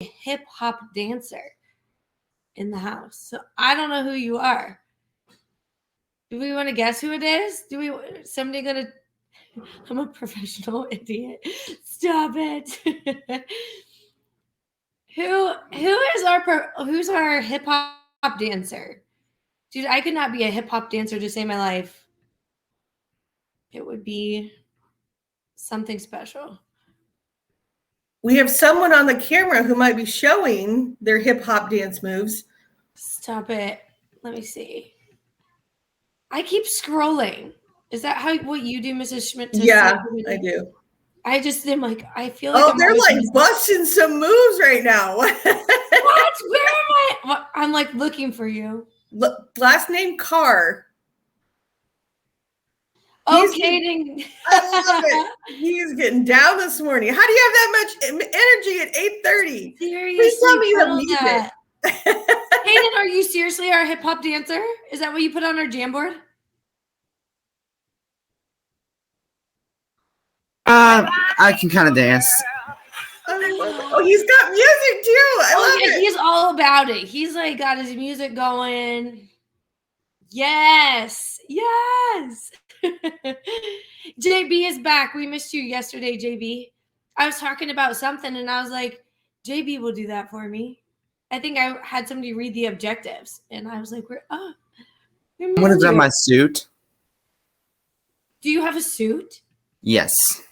hip hop dancer in the house. So I don't know who you are. Do we want to guess who it is? Somebody gonna, I'm a professional idiot. Stop it. Who's our hip hop dancer? Dude, I could not be a hip hop dancer to save my life. It would be something special. We have someone on the camera who might be showing their hip hop dance moves. Stop it. Let me see. I keep scrolling. Is that what you do, Mrs. Schmidt? Yeah, I do. I just am like, I feel like they're like busting some moves right now. What? Where am I? I'm like looking for you. Last name Carr. Caden. I love it. He's getting down this morning. How do you have that much energy at 8:30? Seriously, please tell me you have music. Hayden, are you seriously our hip hop dancer? Is that what you put on our jam board? I can kind of dance. Oh, he's got music too. I love it. He's all about it. He's like got his music going. Yes. JB is back. We missed you yesterday, JB. I was talking about something and I was like, JB will do that for me. I think I had somebody read the objectives and I was like, what is that, my suit? Do you have a suit? Yes.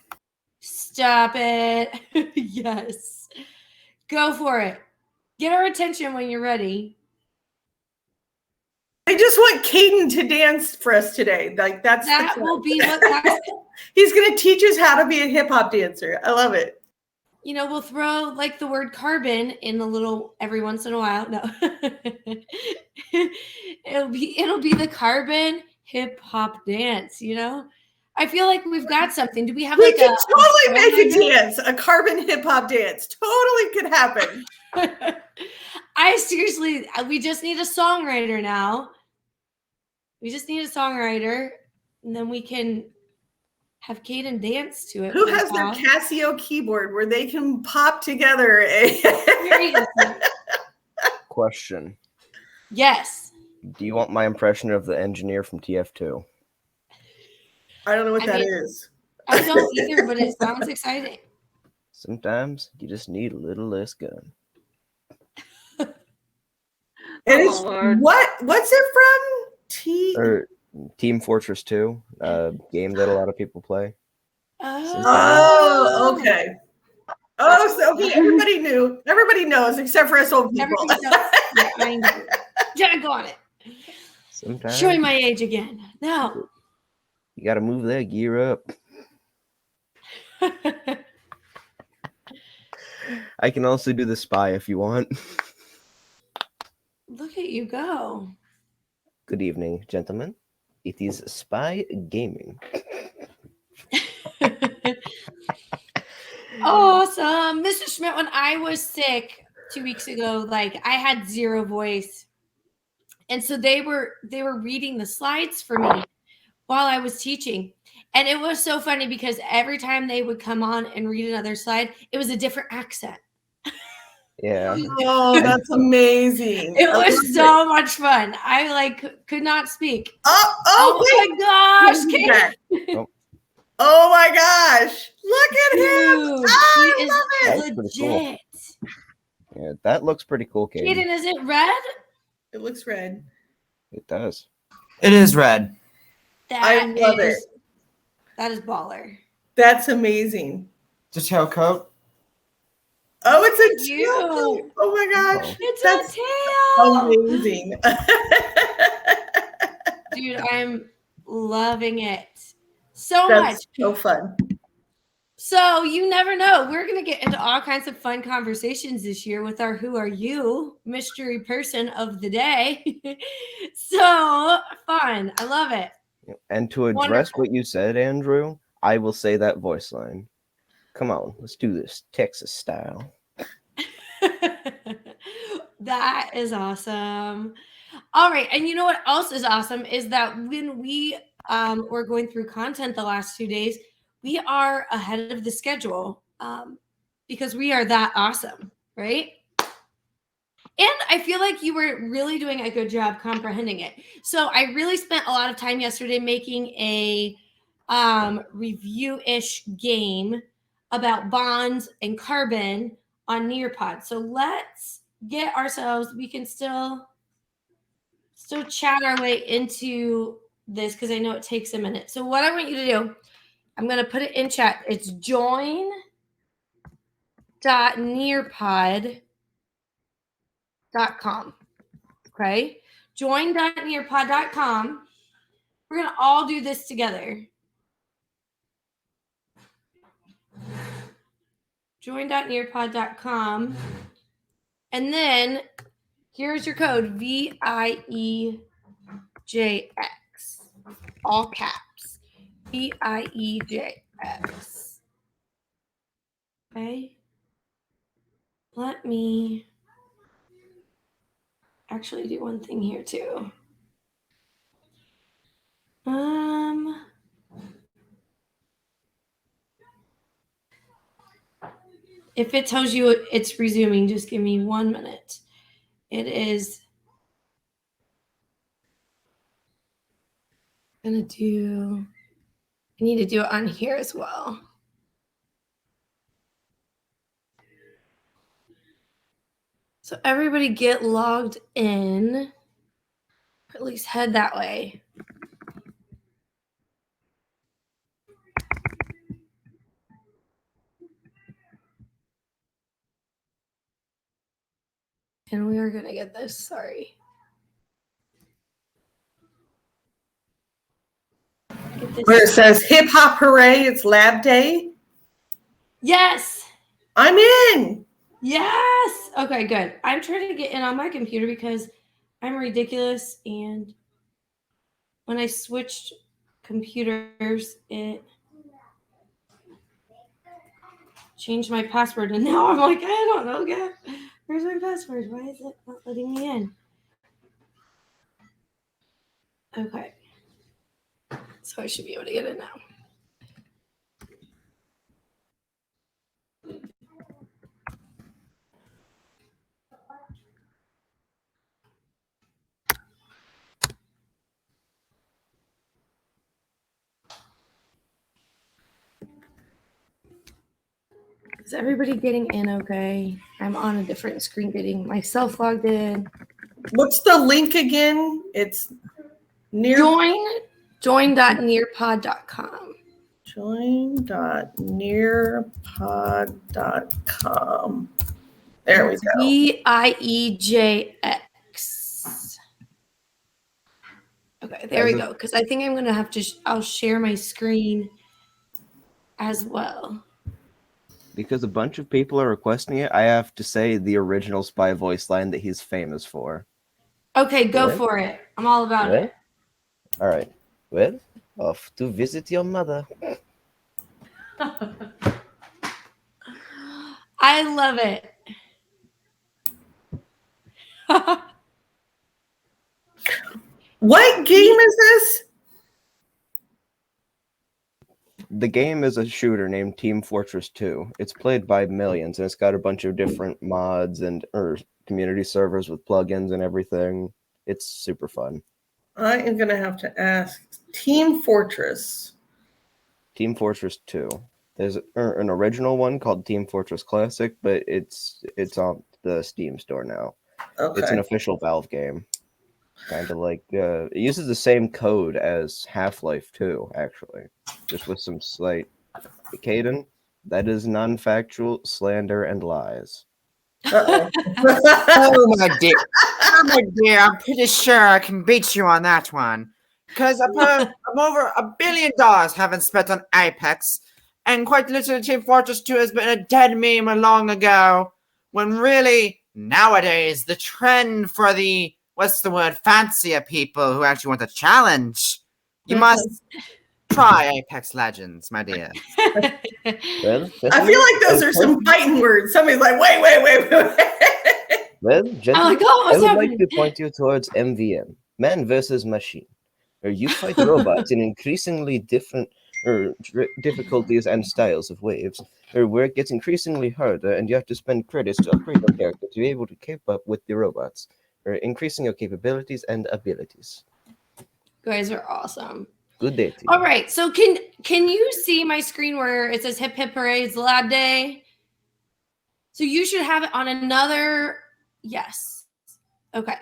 Stop it. Yes. Go for it. Get our attention when you're ready. I just want Caden to dance for us today. Like that will be what he's going to teach us how to be a hip hop dancer. I love it. You know, we'll throw like the word carbon in a little every once in a while. No. it'll be the carbon hip hop dance, you know? I feel like we've got something. Do we have we can totally make a dance, a carbon hip hop dance. Totally could happen. We just need a songwriter now. We just need a songwriter, and then we can have Caden dance to it. Who has their Casio keyboard where they can pop together Question. Yes. Do you want my impression of the engineer from TF2? I don't know what that is. I don't either, but it sounds exciting. Sometimes you just need a little less gun. What's it from? Team Fortress 2, a game that a lot of people play. Oh, okay. Oh, so okay, everybody knew. Everybody knows except for us old people. Yeah, I know. Yeah, go on it. Sometimes showing my age again. No. You got to move that gear up. I can also do the spy if you want. Look at you go. Good evening, gentlemen. It is Spy Gaming. Awesome. Mr. Schmidt, when I was sick 2 weeks ago, like I had zero voice. And so they were reading the slides for me while I was teaching. And it was so funny because every time they would come on and read another slide, it was a different accent. Yeah. Oh, that's amazing. It was so much fun. I could not speak. Oh my gosh. Oh my gosh. Look at him. Dude, I love it. Legit. Cool. Yeah, that looks pretty cool, Kaden. Kaden, is it red? It looks red. It does. It is red. I love it. That is baller. That's amazing. It's a tailcoat. Oh, it's a tail. Oh my gosh. It's That's a tail. Amazing. Dude, I'm loving it so That's much. So fun. So you never know. We're going to get into all kinds of fun conversations this year with our Who Are You mystery person of the day. So fun. I love it. And to address what you said, Andrew, I will say that voice line. Come on, let's do this Texas style. That is awesome. All right. And you know what else is awesome is that when we were going through content the last 2 days, we are ahead of the schedule because we are that awesome. right? And I feel like you were really doing a good job comprehending it. So I really spent a lot of time yesterday making a review-ish game about bonds and carbon on Nearpod. So let's get ourselves, we can still chat our way into this because I know it takes a minute. So what I want you to do, I'm going to put it in chat. It's join.nearpod.com. Okay. Join.nearpod.com. We're going to all do this together. Join.nearpod.com. And then here's your code VIEJX. All caps. VIEJX. Okay. Let me actually do one thing here too. If it tells you it's resuming, just give me 1 minute. It is I need to do it on here as well. So everybody get logged in, or at least head that way. And we are going to get this, sorry. Get this. Where it says hip hop hooray, it's lab day. Yes. I'm in. Yes. Okay, good. I'm trying to get in on my computer because I'm ridiculous. And when I switched computers, it changed my password. And now I'm like, I don't know, God. Where's my password? Why is it not letting me in? Okay. So I should be able to get in now. Is everybody getting in okay? I'm on a different screen getting myself logged in. What's the link again? It's Join.nearpod.com. Join.nearpod.com. There we go. VIEJX. Okay, there we go. Because I think I'm going to have to, I'll share my screen as well. Because a bunch of people are requesting it, I have to say the original Spy voice line that he's famous for. Okay, go Really? for it. I'm all about Really? it. All right. Well, off to visit your mother. I love it. What game is this? The game is a shooter named Team Fortress 2. It's played by millions, and it's got a bunch of different mods and community servers with plugins and everything. It's super fun. I am going to have to ask. Team Fortress. Team Fortress 2. There's an original one called Team Fortress Classic, but it's on the Steam store now. Okay. It's an official Valve game. Kind of like it uses the same code as Half-Life 2, actually, just with some slight. Caden, that is non-factual slander and lies. Uh-oh. Oh my dear. Oh my dear, I'm pretty sure I can beat you on that one. Because I'm over $1 billion haven't spent on Apex, and quite literally Team Fortress 2 has been a dead meme long ago, when really, nowadays, the trend for the, what's the word, fancier people who actually want a challenge, you must try Apex Legends, my dear. Well, I feel like those are some fighting words. Somebody's like, wait. Well, I'm gentlemen, like, oh, I what's would happening? like to point you towards MVM, Man versus Machine, where you fight robots in increasingly different difficulties and styles of waves, where it gets increasingly harder, and you have to spend credits to upgrade your character to be able to keep up with the robots, increasing your capabilities and abilities. You guys are awesome. Good day to you. All right. So can you see my screen where it says Hip Hip Hooray, Lab Day? So you should have it on another. Yes. Okay.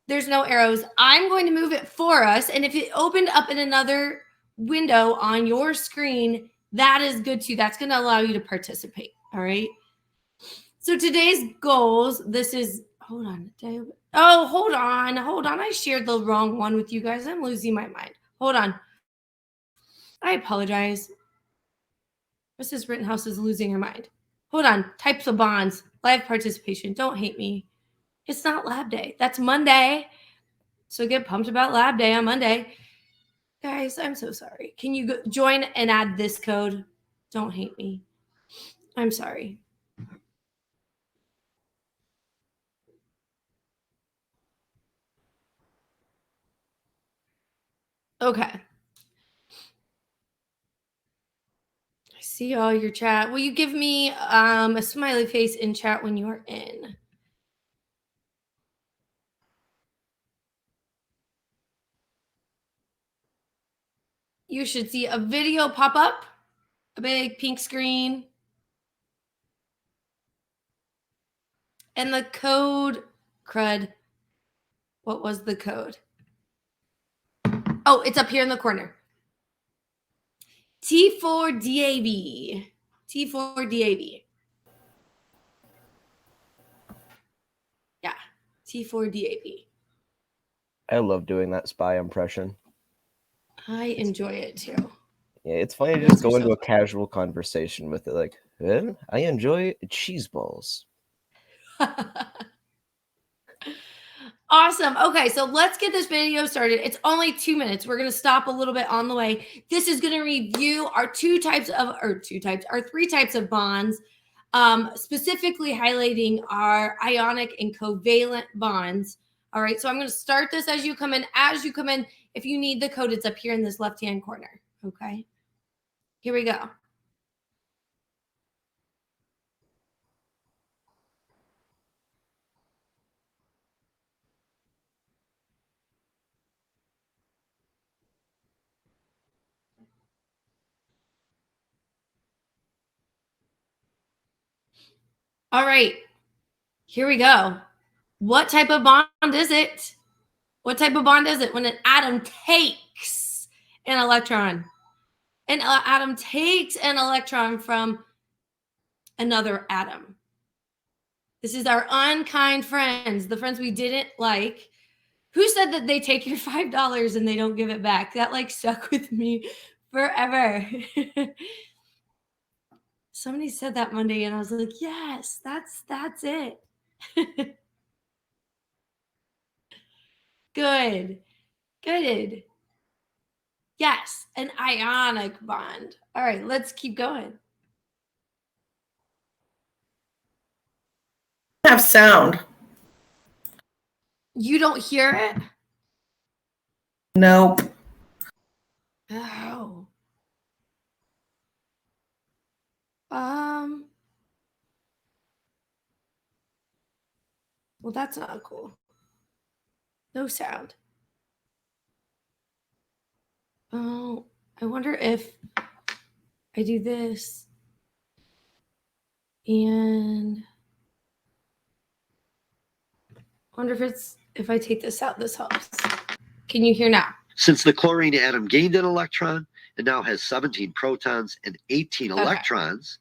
There's no arrows. I'm going to move it for us. And if it opened up in another window on your screen, that is good too. That's going to allow you to participate. All right. So today's goals, this is, hold on. Oh, hold on. Hold on. I shared the wrong one with you guys. I'm losing my mind. Hold on. I apologize. Mrs. Rittenhouse is losing her mind. Hold on. Types of bonds. Live participation. Don't hate me. It's not lab day. That's Monday. So get pumped about lab day on Monday. Guys, I'm so sorry. Can you join and add this code? Don't hate me. I'm sorry. Okay. I see all your chat. Will you give me a smiley face in chat when you are in? You should see a video pop up, a big pink screen. And the code, crud. What was the code? Oh, it's up here in the corner. T4DAB. T4DAB. Yeah, T4DAB. I love doing that spy impression. I enjoy it too. Yeah, it's funny to just go into a casual conversation with it, like, well, I enjoy cheese balls. Awesome. Okay, so let's get this video started. It's only 2 minutes. We're going to stop a little bit on the way. This is going to review our three types of bonds, specifically highlighting our ionic and covalent bonds. All right, so I'm going to start this as you come in. As you come in, if you need the code, it's up here in this left-hand corner. Okay, here we go. All right, here we go. What type of bond is it? What type of bond is it when an atom takes an electron? An atom takes an electron from another atom. This is our unkind friends, the friends we didn't like. Who said that they take your $5 and they don't give it back? That like stuck with me forever. Somebody said that Monday and I was like, yes, that's it. Good. Yes, an ionic bond. All right, let's keep going. Have sound. You don't hear it? Nope. Oh. Well, that's not cool. No sound. Oh, I wonder if I do this and I wonder if I take this out, this helps. Can you hear now? Since the chlorine atom gained an electron and now has 17 protons and 18 electrons,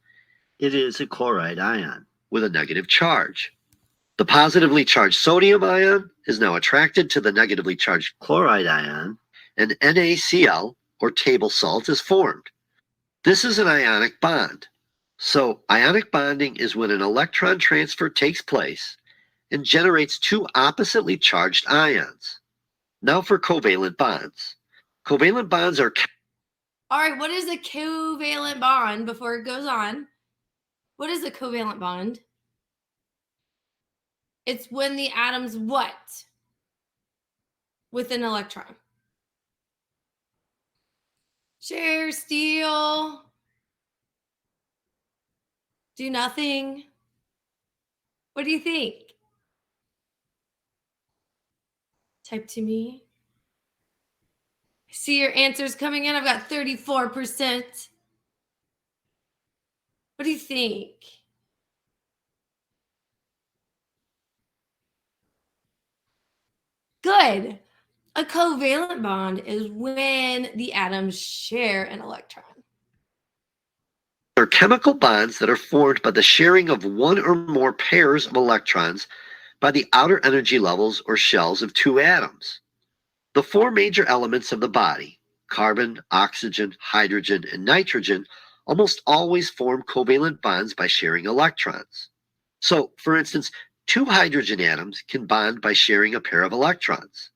it is a chloride ion with a negative charge. The positively charged sodium ion is now attracted to the negatively charged chloride ion, and NaCl, or table salt, is formed. This is an ionic bond. So ionic bonding is when an electron transfer takes place and generates two oppositely charged ions. Now for covalent bonds. Covalent bonds are... All right, what is a covalent bond before it goes on? What is a covalent bond? It's when the atoms what? With an electron. Share, steal, do nothing. What do you think? Type to me. I see your answers coming in. I've got 34%. What do you think? Good. A covalent bond is when the atoms share an electron. Are chemical bonds that are formed by the sharing of one or more pairs of electrons by the outer energy levels or shells of two atoms. The four major elements of the body, carbon, oxygen, hydrogen, and nitrogen, almost always form covalent bonds by sharing electrons. So, for instance, two hydrogen atoms can bond by sharing a pair of electrons.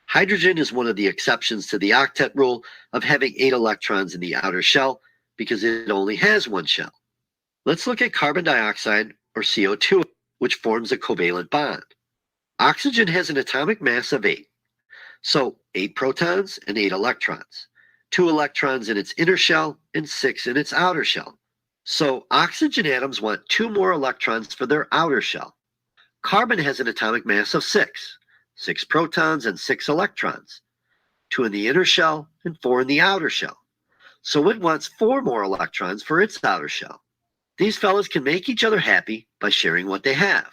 Hydrogen is one of the exceptions to the octet rule of having 8 electrons in the outer shell because it only has one shell. Let's look at carbon dioxide, or CO2, which forms a covalent bond. Oxygen has an atomic mass of 8. So 8 protons and 8 electrons. 2 electrons in its inner shell and 6 in its outer shell. So oxygen atoms want 2 more electrons for their outer shell. Carbon has an atomic mass of 6. 6 protons and 6 electrons. 2 in the inner shell and 4 in the outer shell. So it wants 4 more electrons for its outer shell. These fellas can make each other happy by sharing what they have.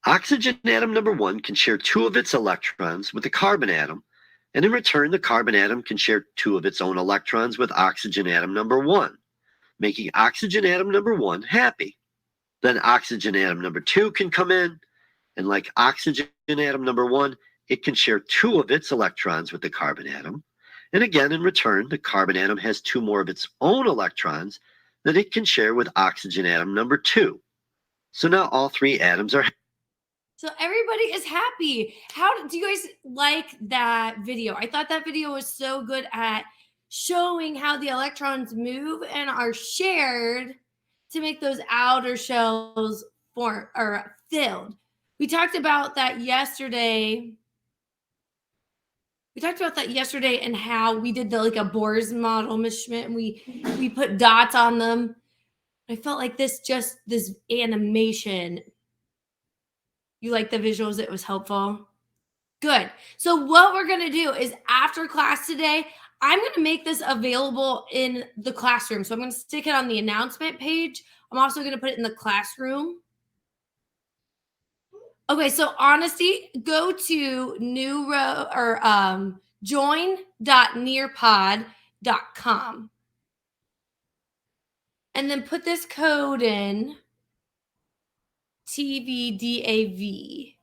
Oxygen atom number 1 can share 2 of its electrons with the carbon atom, and in return the carbon atom can share 2 of its own electrons with oxygen atom number 1, making oxygen atom number 1 happy. Then oxygen atom number 2 can come in, and like oxygen atom number 1, it can share 2 of its electrons with the carbon atom, and again in return the carbon atom has 2 more of its own electrons that it can share with oxygen atom number 2. So now all 3 atoms are. So everybody is happy. How do you guys like that video? I thought that video was so good at showing how the electrons move and are shared to make those outer shells form or filled. We talked about that yesterday. And how we did like a Bohr's model measurement, and we put dots on them. I felt like this animation. You like the visuals? It was helpful. Good. So what we're going to do is after class today, I'm going to make this available in the classroom. So I'm going to stick it on the announcement page. I'm also going to put it in the classroom. Okay, so honesty, go to join.nearpod.com and then put this code in TVDAV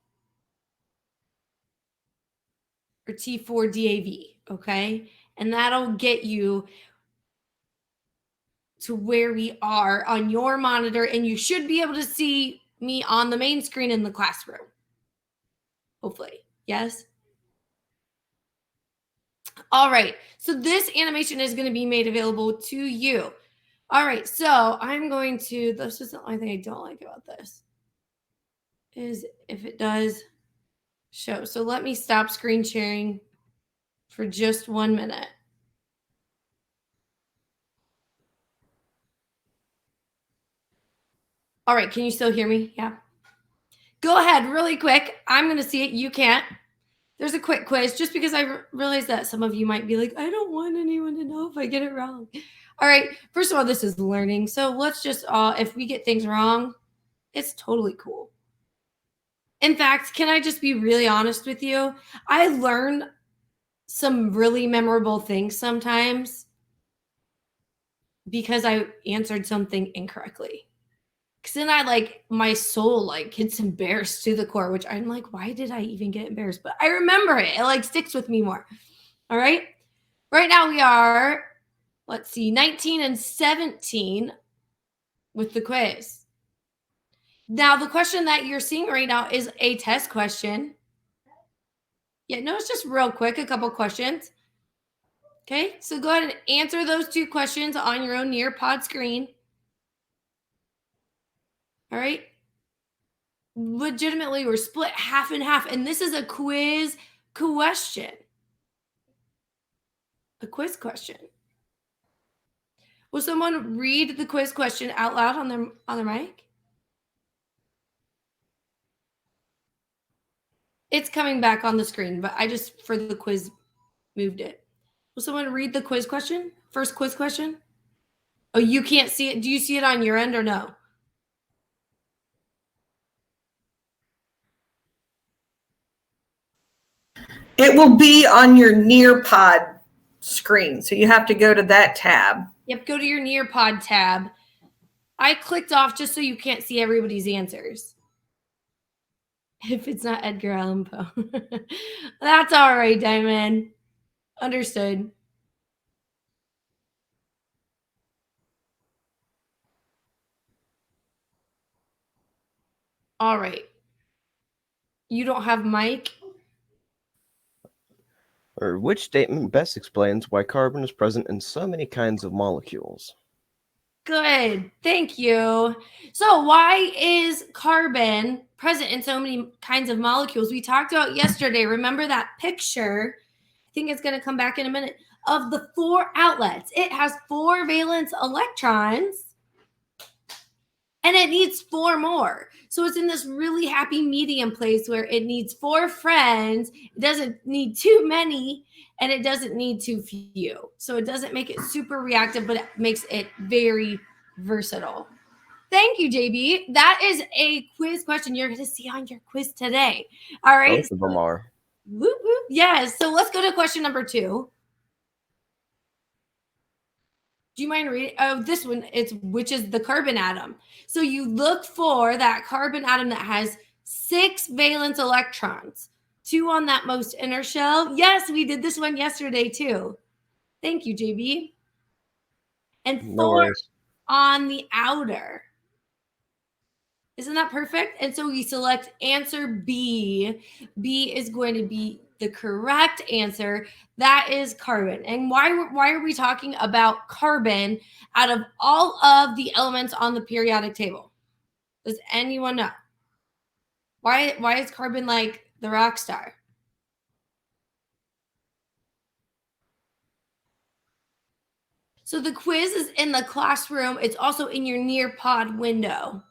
or T4DAV, okay? And that'll get you to where we are on your monitor, and you should be able to see me on the main screen in the classroom. Hopefully. Yes? All right. So this animation is going to be made available to you. All right. So I'm going to, this is the only thing I don't like about this, is if it does show. So let me stop screen sharing for just 1 minute. All right. Can you still hear me? Yeah. Go ahead really quick. I'm going to see it. You can't. There's a quick quiz just because I realize that some of you might be like, I don't want anyone to know if I get it wrong. All right. First of all, this is learning. So let's just, if we get things wrong, it's totally cool. In fact, can I just be really honest with you? I learn some really memorable things sometimes because I answered something incorrectly. Because then my soul gets embarrassed to the core, which I'm like, why did I even get embarrassed? But I remember it. It sticks with me more. All right. Right now we are, 19 and 17 with the quiz. Now the question that you're seeing right now is a test question. Yeah, no, it's just real quick, a couple questions. Okay, so go ahead and answer those 2 questions on your own Nearpod screen. All right. Legitimately, we're split half and half. And this is a quiz question. A quiz question. Will someone read the quiz question out loud on their mic? It's coming back on the screen, but I just, for the quiz, moved it. Will someone read the quiz question? First quiz question? Oh, you can't see it. Do you see it on your end or no? It will be on your Nearpod screen. So you have to go to that tab. Yep, go to your Nearpod tab. I clicked off just so you can't see everybody's answers. If it's not Edgar Allan Poe. That's all right, Diamond. Understood. All right. You don't have Mike? Or which statement best explains why carbon is present in so many kinds of molecules? Good. Thank you. So why is carbon present in so many kinds of molecules? We talked about yesterday. Remember that picture? I think it's going to come back in a minute of the 4 outlets. It has 4 valence electrons and it needs 4 more. So it's in this really happy medium place where it needs 4 friends. It doesn't need too many and it doesn't need too few. So it doesn't make it super reactive, but it makes it very versatile. Thank you, JB. That is a quiz question you're going to see on your quiz today. All right. Both of them are. Whoop, whoop. Yes. So let's go to question number 2. Do you mind reading? Oh, this one, which is the carbon atom. So you look for that carbon atom that has 6 valence electrons, 2 on that most inner shell. Yes, we did this one yesterday too. Thank you, JB. And 4 on the outer. Isn't that perfect? And so we select answer B. B is going to be the correct answer. That is carbon. And why are we talking about carbon out of all of the elements on the periodic table? Does anyone know? Why is carbon like the rock star? So the quiz is in the classroom. It's also in your Nearpod window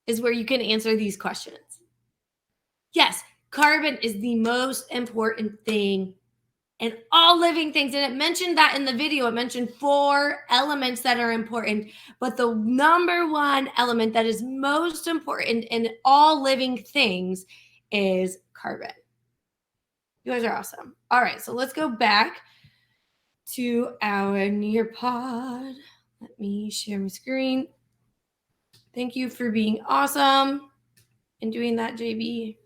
is where you can answer these questions. Yes, carbon is the most important thing in all living things. And it mentioned that in the video. It mentioned 4 elements that are important. But the number 1 element that is most important in all living things is carbon. You guys are awesome. All right, so let's go back to our Nearpod. Let me share my screen. Thank you for being awesome and doing that, JB.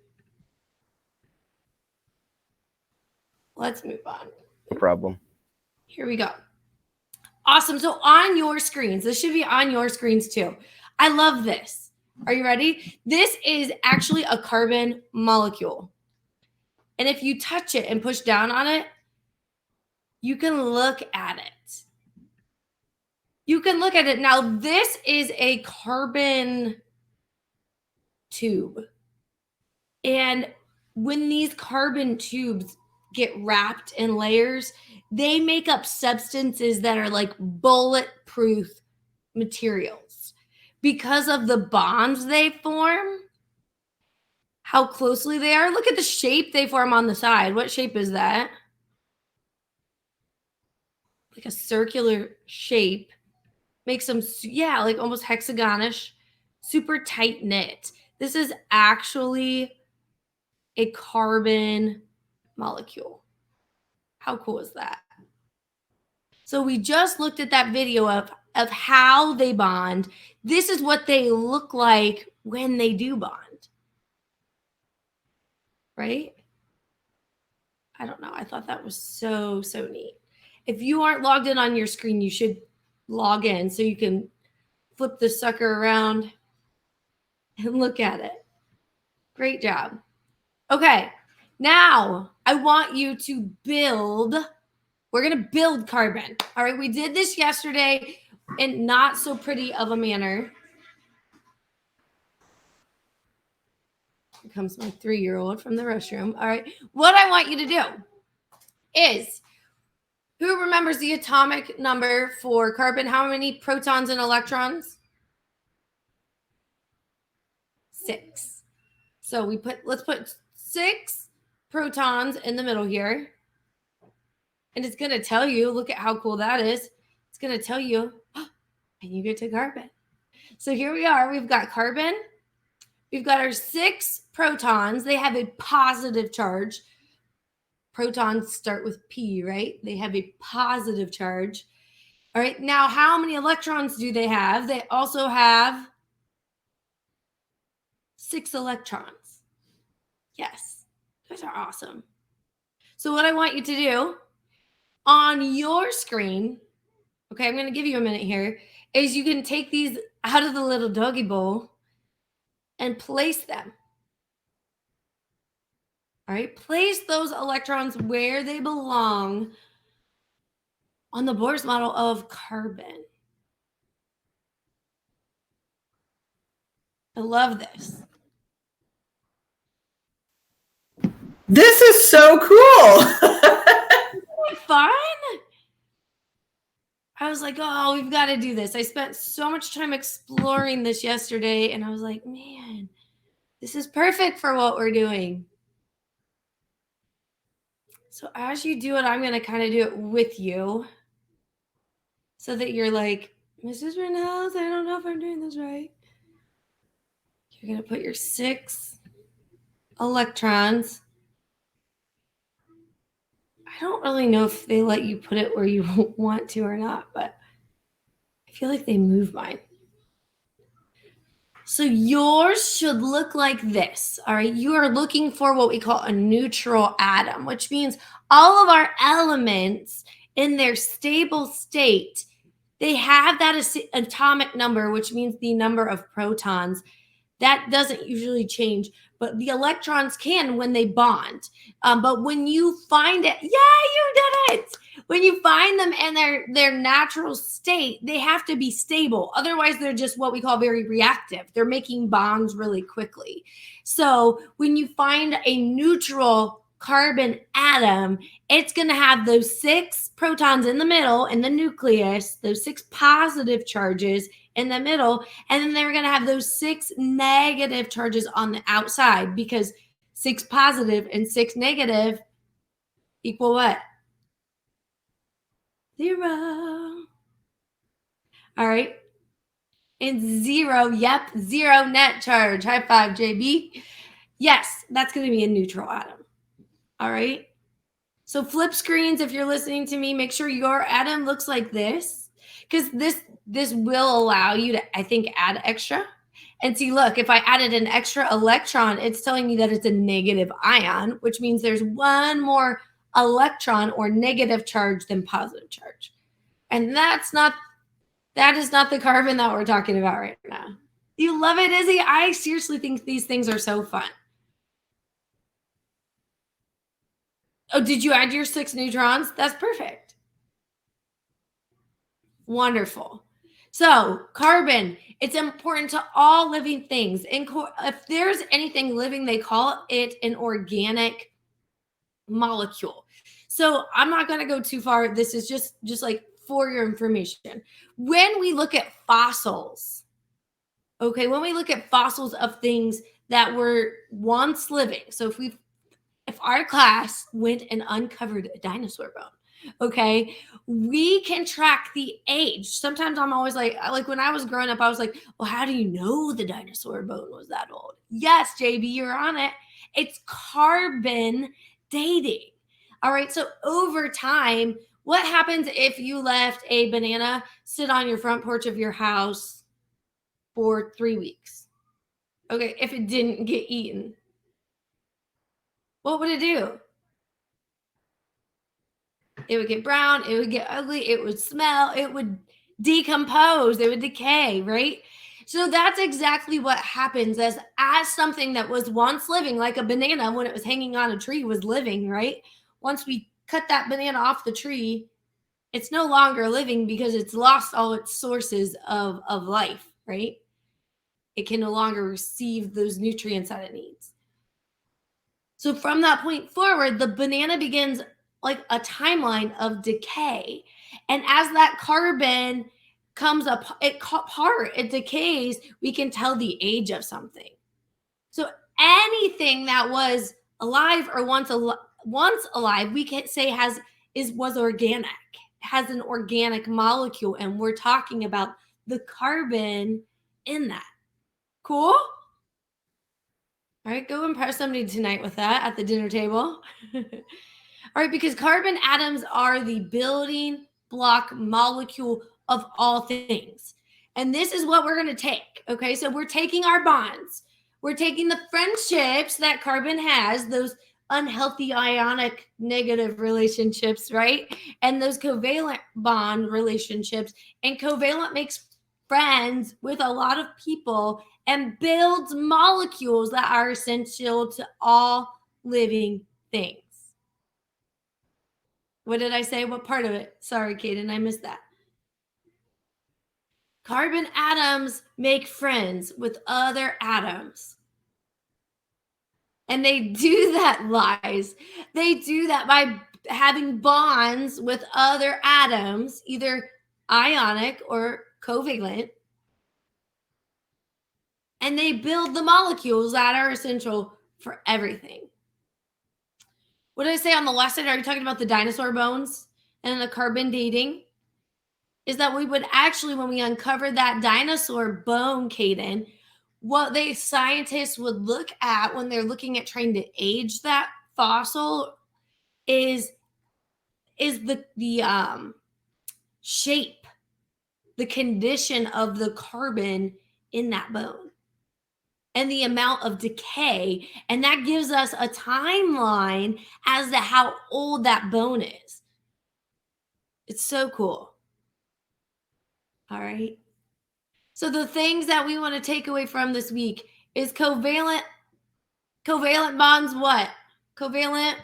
Let's move on. No problem. Here we go. Awesome. So on your screens, this should be on your screens too. I love this. Are you ready? This is actually a carbon molecule. And if you touch it and push down on it, you can look at it. You can look at it. Now, this is a carbon tube. And when these carbon tubes get wrapped in layers, they make up substances that are like bulletproof materials because of the bonds they form, how closely they are. Look at the shape they form on the side. What shape is that? Like a circular shape. Makes them, yeah, like almost hexagonish, super tight knit. This is actually a carbon molecule. How cool is that? So we just looked at that video of how they bond. This is what they look like when they do bond. Right? I don't know. I thought that was so neat. If you aren't logged in on your screen, you should log in so you can flip the sucker around and look at it. Great job. Okay, now I want you to build. We're going to build carbon. All right, we did this yesterday in not so pretty of a manner. Here comes my 3-year-old from the restroom. All right, what I want you to do is, Who remembers the atomic number for carbon? How many protons and electrons? 6. So let's put 6 protons in the middle here. And it's going to tell you, look at how cool that is. It's going to tell you, and you get to carbon. So here we are. We've got carbon. We've got our 6 protons. They have a positive charge. Protons start with P, right? They have a positive charge. All right. Now, how many electrons do they have? They also have 6 electrons. Yes. Those are awesome. So what I want you to do on your screen, okay, I'm going to give you a minute here, is you can take these out of the little doggy bowl and place them. All right, place those electrons where they belong on the Bohr's model of carbon. I love this. This is so cool. Isn't it fun? I was like, oh, we've got to do this. I spent so much time exploring this yesterday, and I was like, man, this is perfect for what we're doing. So as you do it, I'm going to kind of do it with you so that you're like, Mrs. Reynolds, I don't know if I'm doing this right. You're going to put your 6 electrons. I don't really know if they let you put it where you want to or not, but I feel like they move mine. So yours should look like this, all right? You are looking for what we call a neutral atom, which means all of our elements in their stable state, they have that atomic number, which means the number of protons. That doesn't usually change, but the electrons can when they bond. But when you find it, yeah, you did it. When you find them in their natural state, they have to be stable. Otherwise, they're just what we call very reactive. They're making bonds really quickly. So when you find a neutral carbon atom, it's going to have those 6 protons in the middle in the nucleus, those 6 positive charges in the middle, and then they're going to have those 6 negative charges on the outside, because 6 positive and 6 negative equal what? 0. All right. And 0, yep, 0 net charge. High five, JB. Yes, that's going to be a neutral atom. All right. So flip screens, if you're listening to me, make sure your atom looks like this, because this will allow you to, I think, add extra. And see, look, if I added an extra electron, it's telling me that it's a negative ion, which means there's one more electron or negative charge than positive charge. And that is not the carbon that we're talking about right now. You love it, Izzy? I seriously think these things are so fun. Oh, did you add your 6 neutrons? That's perfect. Wonderful. So carbon, it's important to all living things. If there's anything living, they call it an organic molecule. So I'm not going to go too far. This is just like for your information. When we look at fossils, okay, when we look at fossils of things that were once living. So if our class went and uncovered a dinosaur bone, okay, we can track the age. Sometimes I'm always like when I was growing up, I was like, well, how do you know the dinosaur bone was that old? Yes, JB, you're on it. It's carbon dating. All right. So over time, what happens if you left a banana sit on your front porch of your house for 3 weeks? Okay. If it didn't get eaten, what would it do? It would get brown. It would get ugly. It would smell. It would decompose. It would decay, right? So that's exactly what happens as something that was once living, like a banana when it was hanging on a tree was living, right? Once we cut that banana off the tree, it's no longer living because it's lost all its sources of life, right? It can no longer receive those nutrients that it needs. So from that point forward, the banana begins like a timeline of decay. And as that carbon comes up, it decays, we can tell the age of something. So anything that was alive or once alive, we can say was organic, has an organic molecule, and we're talking about the carbon in that. Cool? All right, go impress somebody tonight with that at the dinner table. All right, because carbon atoms are the building block molecule of all things. And this is what we're going to take. Okay, so we're taking our bonds. We're taking the friendships that carbon has, those unhealthy ionic negative relationships, right? And those covalent bond relationships. And covalent makes friends with a lot of people and builds molecules that are essential to all living things. What did I say? What part of it? Sorry, Kaden, I missed that. Carbon atoms make friends with other atoms. And they do that, lies. They do that by having bonds with other atoms, either ionic or covalent. And they build the molecules that are essential for everything. What did I say on the last side? Are you talking about the dinosaur bones and the carbon dating? Is that we would actually, when we uncovered that dinosaur bone, Kaden, what scientists would look at when they're looking at trying to age that fossil is the shape, the condition of the carbon in that bone and the amount of decay. And that gives us a timeline as to how old that bone is. It's so cool. All right. So the things that we want to take away from this week is covalent bonds. What? Covalent.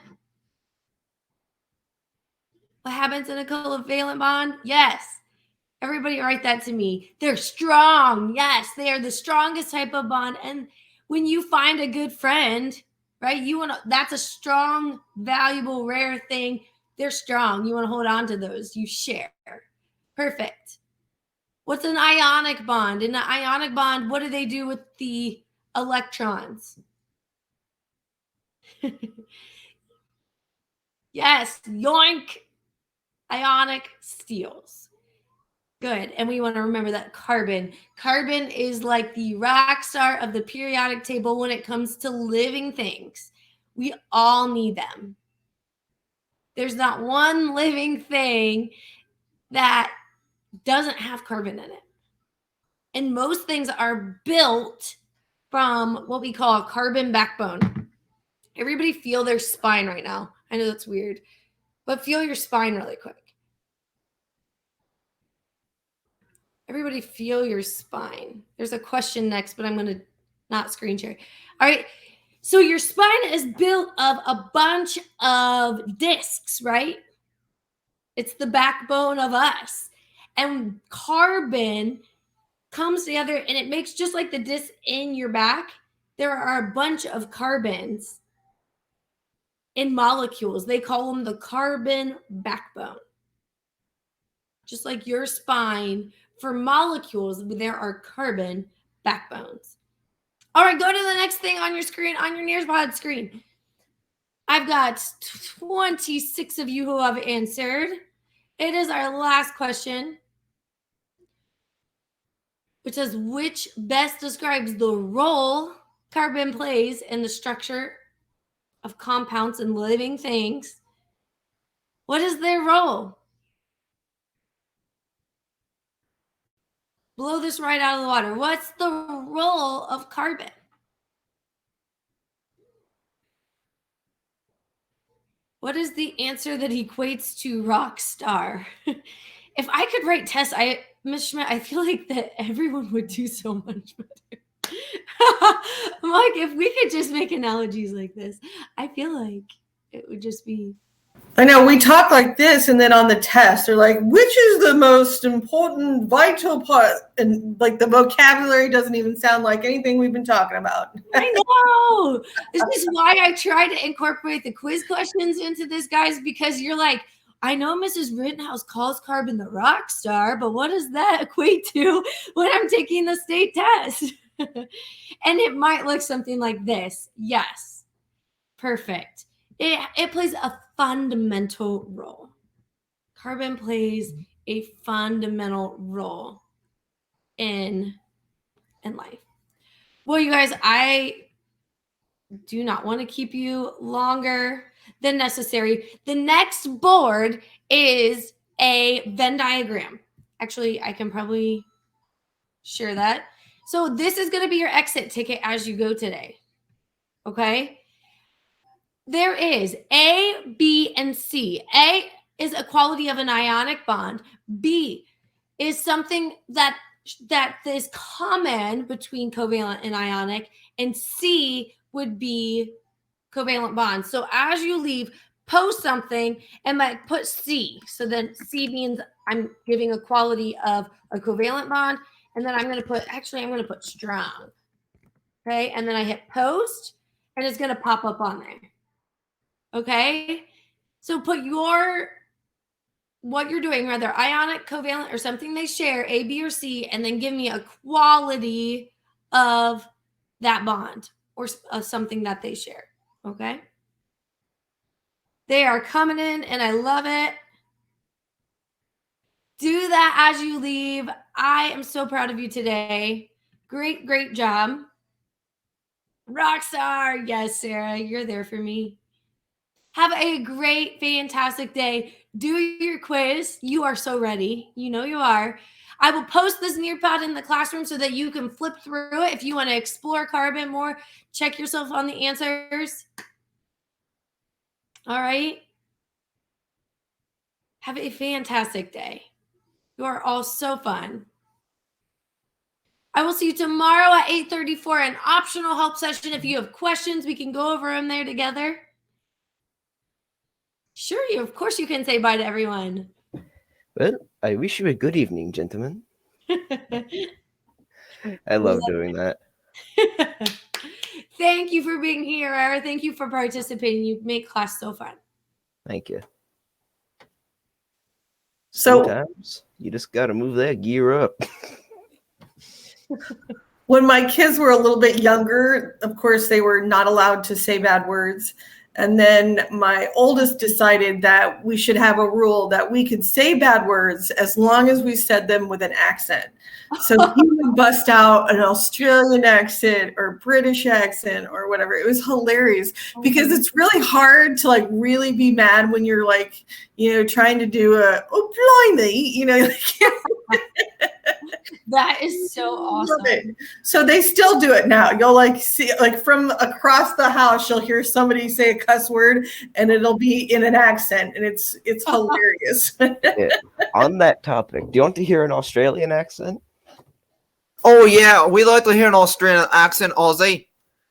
What happens in a covalent bond? Yes. Everybody write that to me. They're strong. Yes, they are the strongest type of bond. And when you find a good friend, right, that's a strong, valuable, rare thing. They're strong. You want to hold on to those. You share. Perfect. What's an ionic bond? In an ionic bond, what do they do with the electrons? Yes, yoink. Ionic steals. Good. And we want to remember that carbon is like the rock star of the periodic table when it comes to living things. We all need them. There's not one living thing that doesn't have carbon in it. And most things are built from what we call a carbon backbone. Everybody feel their spine right now. I know that's weird, but feel your spine really quick. Everybody feel your spine. There's a question next, but I'm going to not screen share. All right. So your spine is built of a bunch of discs, right? It's the backbone of us. And carbon comes together and it makes just like the disc in your back. There are a bunch of carbons in molecules. They call them the carbon backbone. Just like your spine, for molecules, there are carbon backbones. All right, go to the next thing on your screen, on your Nearspod screen. I've got 26 of you who have answered. It is our last question, which says, which best describes the role carbon plays in the structure of compounds and living things? What is their role? Blow this right out of the water. What's the role of carbon? What is the answer that equates to rock star? If I could write tests, Ms. Schmidt, I feel like that everyone would do so much better. I'm like, if we could just make analogies like this, I feel like it would just be I know we talk like this, and then on the test, they're like, which is the most important, vital part? And like the vocabulary doesn't even sound like anything we've been talking about. I know. This is why I try to incorporate the quiz questions into this, guys, because you're like, I know Mrs. Rittenhouse calls Carbon the rock star, but what does that equate to when I'm taking the state test? And it might look something like this. Yes. Perfect. It plays a fundamental role. Carbon plays a fundamental role in life. Well, you guys, I do not want to keep you longer than necessary. The next board is a Venn diagram. Actually, I can probably share that. So this is going to be your exit ticket as you go today. Okay? There is A, B, and C. A is a quality of an ionic bond. B is something that is common between covalent and ionic. And C would be covalent bonds. So as you leave, post something and like put C. So then C means I'm giving a quality of a covalent bond. And then I'm going to put strong. Okay. And then I hit post and it's going to pop up on there. Okay. So put what you're doing, whether ionic, covalent, or something they share, A, B, or C, and then give me a quality of that bond or of something that they share. Okay. They are coming in and I love it. Do that as you leave. I am so proud of you today. Great, great job. Rockstar. Yes, Sarah, you're there for me. Have a great, fantastic day. Do your quiz. You are so ready. You know you are. I will post this Nearpod in the classroom so that you can flip through it if you want to explore carbon more. Check yourself on the answers. All right. Have a fantastic day. You are all so fun. I will see you tomorrow at 8:30 for an optional help session. If you have questions, we can go over them there together. Sure, of course you can say bye to everyone. Well, I wish you a good evening, gentlemen. I love doing that. Thank you for being here. Thank you for participating. You make class so fun. Thank you. So Sometimes you just got to move that gear up. when my kids were a little bit younger, of course, they were not allowed to say bad words. And then my oldest decided that we should have a rule that we could say bad words as long as we said them with an accent. So he would bust out an Australian accent or British accent or whatever. It was hilarious because it's really hard to like really be mad when you're like, trying to do blimey, That is so awesome. So they still do it now. You'll like see like from across the house, you'll hear somebody say a cuss word and it'll be in an accent and it's hilarious. Yeah. On that topic, do you want to hear an Australian accent? Oh yeah, we like to hear an Australian accent, Aussie.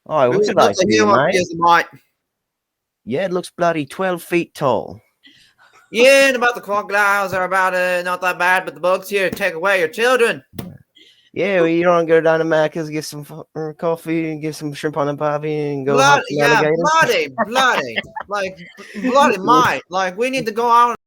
Oh, I We would would like like to to, hear one, mate. yes, mate. Yeah, it looks bloody 12 feet tall. Yeah, and about the crocodiles are about not that bad, but the bugs here take away your children. Yeah, well, you don't go down to Macca's, get some coffee, and get some shrimp on the barbie, and go hunt Bloody, some alligators. bloody, like bloody mate. Like we need to go out